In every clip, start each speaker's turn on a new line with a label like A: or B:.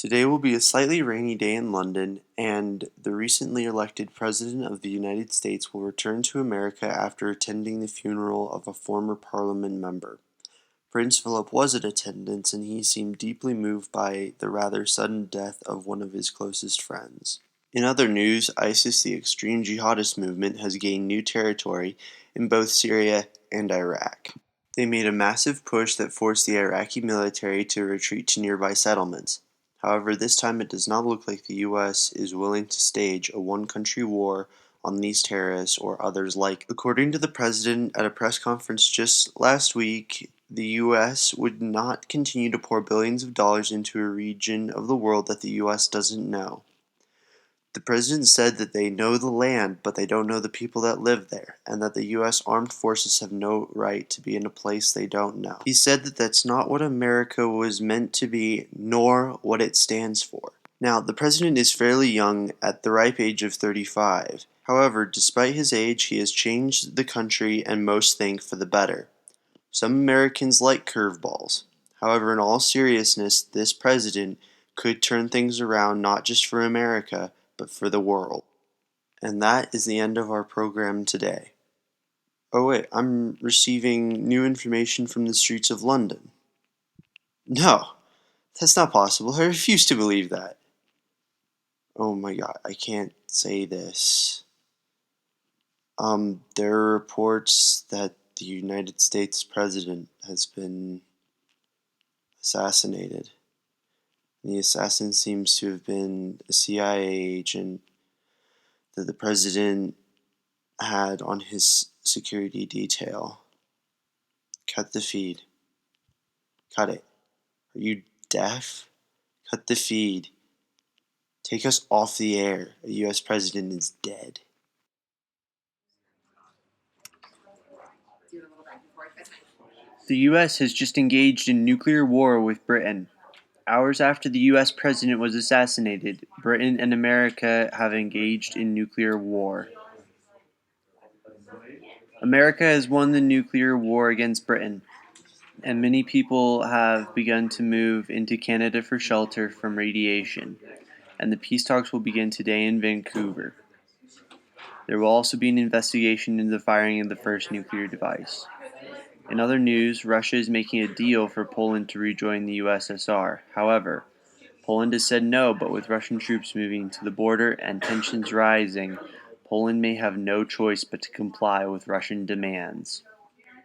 A: Today will be a slightly rainy day in London, and the recently elected President of the United States will return to America after attending the funeral of a former Parliament member. Prince Philip was in attendance, and he seemed deeply moved by the rather sudden death of one of his closest friends. In other news, ISIS, the extreme jihadist movement, has gained new territory in both Syria and Iraq. They made a massive push that forced the Iraqi military to retreat to nearby settlements. However, this time it does not look like the U.S. is willing to stage a one-country war on these terrorists or others like it. According to the president at a press conference just last week, the U.S. would not continue to pour billions of dollars into a region of the world that the U.S. doesn't know. The president said that they know the land, but they don't know the people that live there, and that the U.S. armed forces have no right to be in a place they don't know. He said that that's not what America was meant to be, nor what it stands for. Now, the president is fairly young, at the ripe age of 35. However, despite his age, he has changed the country and most think for the better. Some Americans like curveballs. However, in all seriousness, this president could turn things around not just for America, but for the world. And that is the end of our program today. Oh wait, I'm receiving new information from the streets of London. No, that's not possible. I refuse to believe that. Oh my god, I can't say this. There are reports that the United States president has been assassinated. The assassin seems to have been a CIA agent that the president had on his security detail. Cut the feed. Cut it. Are you deaf? Cut the feed. Take us off the air. A U.S. president is dead. The U.S. has just engaged in nuclear war with Britain. Hours after the U.S. president was assassinated, Britain and America have engaged in nuclear war. America has won the nuclear war against Britain, and many people have begun to move into Canada for shelter from radiation, and the peace talks will begin today in Vancouver. There will also be an investigation into the firing of the first nuclear device. In other news, Russia is making a deal for Poland to rejoin the USSR. However, Poland has said no, but with Russian troops moving to the border and tensions rising, Poland may have no choice but to comply with Russian demands.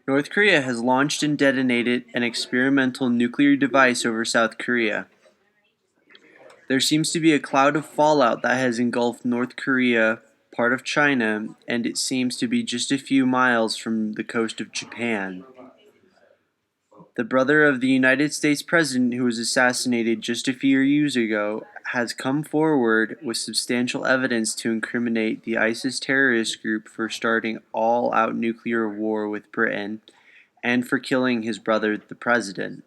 A: North Korea has launched and detonated an experimental nuclear device over South Korea. There seems to be a cloud of fallout that has engulfed North Korea, part of China, and it seems to be just a few miles from the coast of Japan. The brother of the United States president who was assassinated just a few years ago has come forward with substantial evidence to incriminate the ISIS terrorist group for starting all-out nuclear war with Britain and for killing his brother, the president.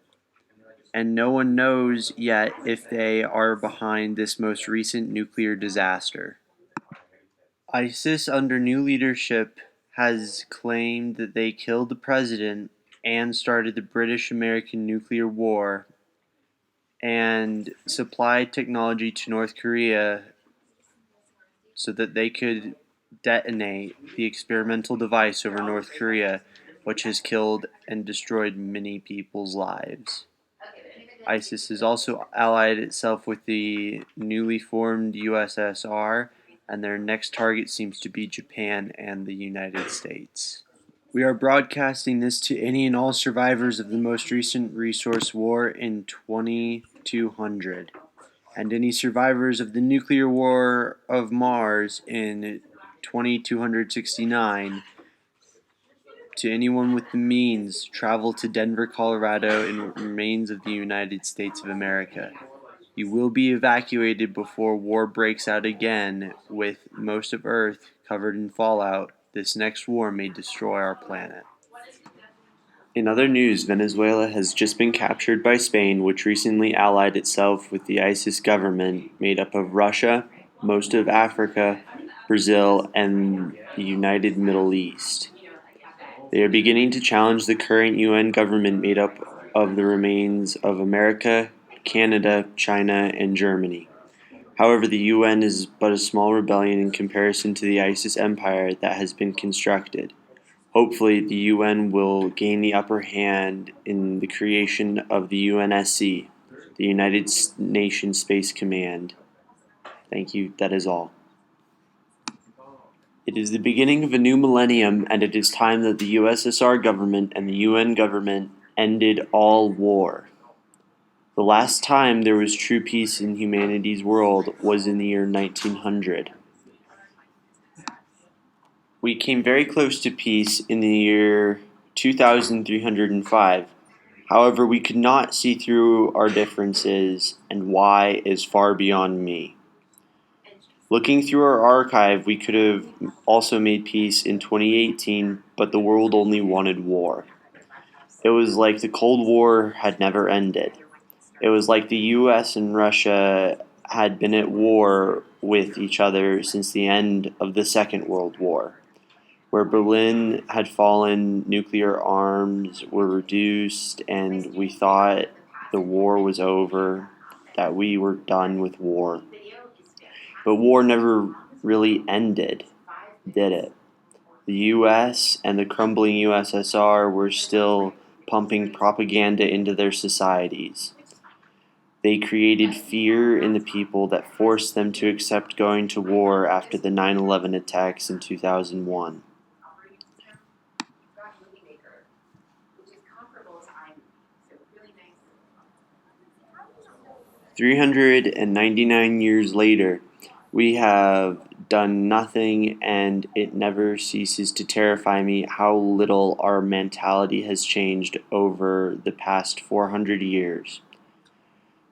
A: And no one knows yet if they are behind this most recent nuclear disaster. ISIS, under new leadership, has claimed that they killed the president and started the British-American nuclear war and supplied technology to North Korea so that they could detonate the experimental device over North Korea, which has killed and destroyed many people's lives. ISIS has also allied itself with the newly formed USSR, and their next target seems to be Japan and the United States. We are broadcasting this to any and all survivors of the most recent resource war in 2200, and any survivors of the nuclear war of Mars in 2269. To anyone with the means, travel to Denver, Colorado, in remains of the United States of America. You will be evacuated before war breaks out again, with most of Earth covered in fallout. This next war may destroy our planet. In other news, Venezuela has just been captured by Spain, which recently allied itself with the ISIS government, made up of Russia, most of Africa, Brazil, and the United Middle East. They are beginning to challenge the current UN government made up of the remains of America, Canada, China, and Germany. However, the UN is but a small rebellion in comparison to the ISIS empire that has been constructed. Hopefully, the UN will gain the upper hand in the creation of the UNSC, the United Nations Space Command. Thank you, that is all. It is the beginning of a new millennium, and it is time that the USSR government and the UN government ended all war. The last time there was true peace in humanity's world was in the year 1900. We came very close to peace in the year 2305. However, we could not see through our differences, and why is far beyond me. Looking through our archive, we could have also made peace in 2018, but the world only wanted war. It was like the Cold War had never ended. It was like the US and Russia had been at war with each other since the end of the Second World War, where Berlin had fallen, nuclear arms were reduced, and we thought the war was over, that we were done with war. But war never really ended, did it? The US and the crumbling USSR were still pumping propaganda into their societies. They created fear in the people that forced them to accept going to war after the 9/11 attacks in 2001. 399 years later, we have done nothing, and it never ceases to terrify me how little our mentality has changed over the past 400 years.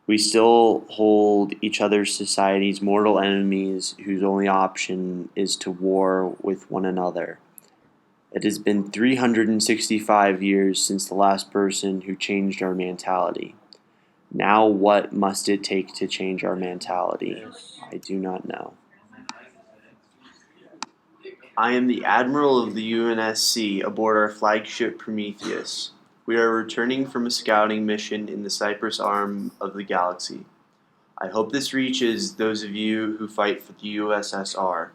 A: We still hold each other's societies mortal enemies whose only option is to war with one another. It has been 365 years since the last person who changed our mentality. Now, what must it take to change our mentality? I do not know. I am the Admiral of the UNSC aboard our flagship Prometheus. We are returning from a scouting mission in the Cyprus arm of the galaxy. I hope this reaches those of you who fight for the USSR.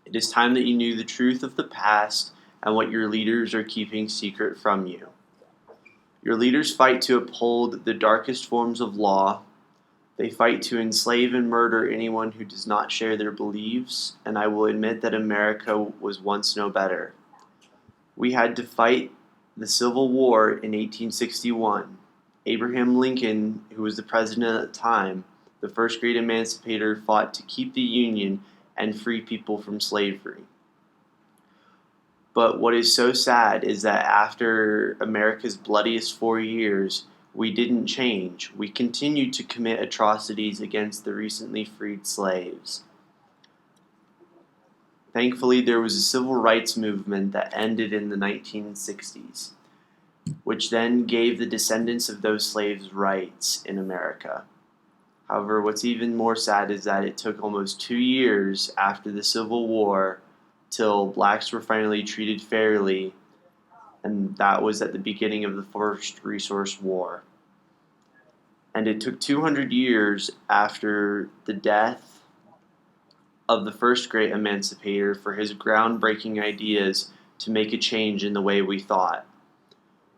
A: It is time that you knew the truth of the past and what your leaders are keeping secret from you. Your leaders fight to uphold the darkest forms of law. They fight to enslave and murder anyone who does not share their beliefs, and I will admit that America was once no better. We had to fight the Civil War in 1861. Abraham Lincoln, who was the president at the time, the first great emancipator, fought to keep the Union and free people from slavery. But what is so sad is that after America's bloodiest 4 years, we didn't change. We continued to commit atrocities against the recently freed slaves. Thankfully, there was a civil rights movement that ended in the 1960s, which then gave the descendants of those slaves rights in America. However, what's even more sad is that it took almost 2 years after the Civil War till blacks were finally treated fairly, and that was at the beginning of the First Resource War. And it took 200 years after the death of the first great emancipator for his groundbreaking ideas to make a change in the way we thought.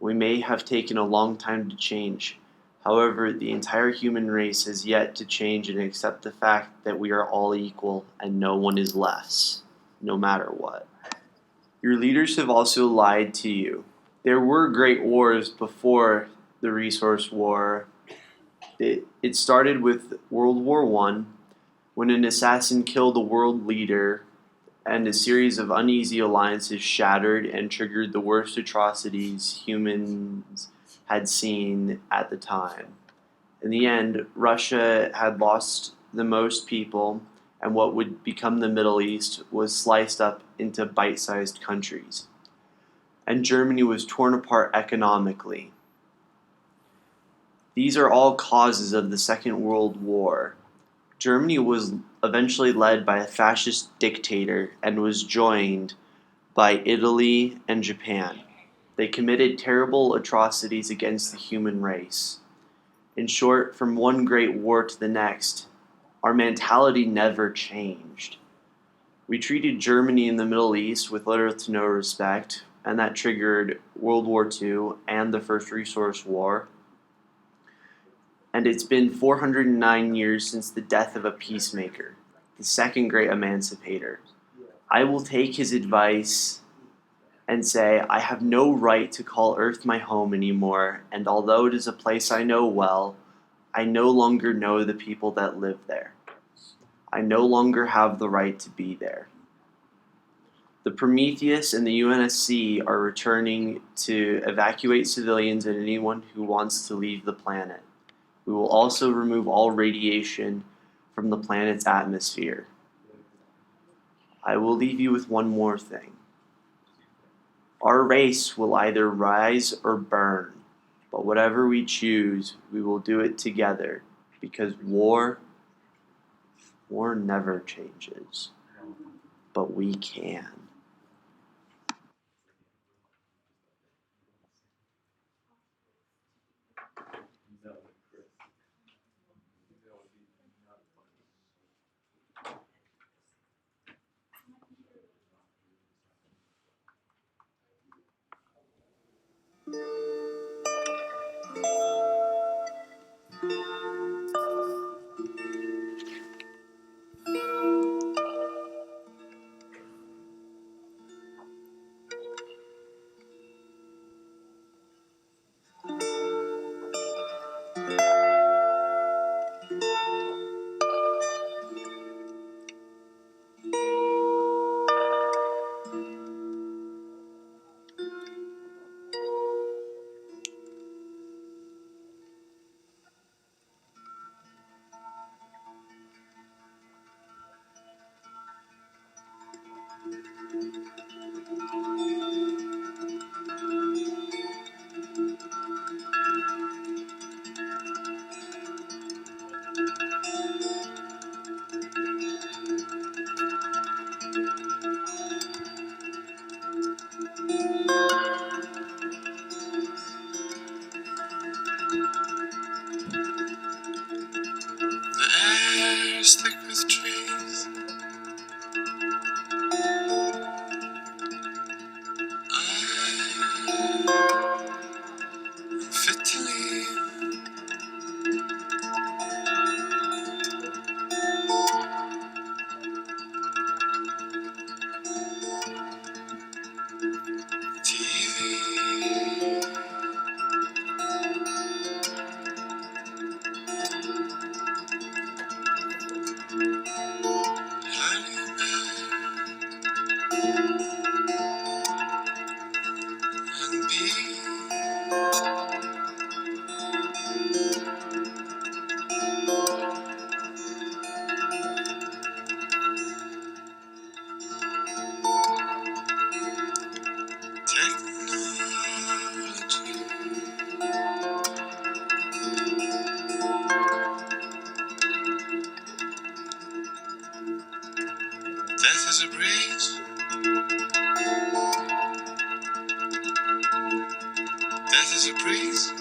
A: We may have taken a long time to change. However, the entire human race has yet to change and accept the fact that we are all equal and no one is less, no matter what. Your leaders have also lied to you. There were great wars before the Resource War. It started with World War I, when an assassin killed a world leader, and a series of uneasy alliances shattered and triggered the worst atrocities humans had seen at the time. In the end, Russia had lost the most people, and what would become the Middle East was sliced up into bite-sized countries. And Germany was torn apart economically. These are all causes of the Second World War. Germany was eventually led by a fascist dictator and was joined by Italy and Japan. They committed terrible atrocities against the human race. In short, from one great war to the next, our mentality never changed. We treated Germany in the Middle East with little to no respect, and that triggered World War II and the First Resource War. And it's been 409 years since the death of a peacemaker, the second great emancipator. I will take his advice and say, I have no right to call Earth my home anymore, and although it is a place I know well, I no longer know the people that live there. I no longer have the right to be there. The Prometheus and the UNSC are returning to evacuate civilians and anyone who wants to leave the planet. We will also remove all radiation from the planet's atmosphere. I will leave you with one more thing. Our race will either rise or burn, but whatever we choose, we will do it together, because war never changes, but we can.
B: The air is thick with trees. I'm fit to leave. TV. And technology. Death is a breeze. Death is a breeze.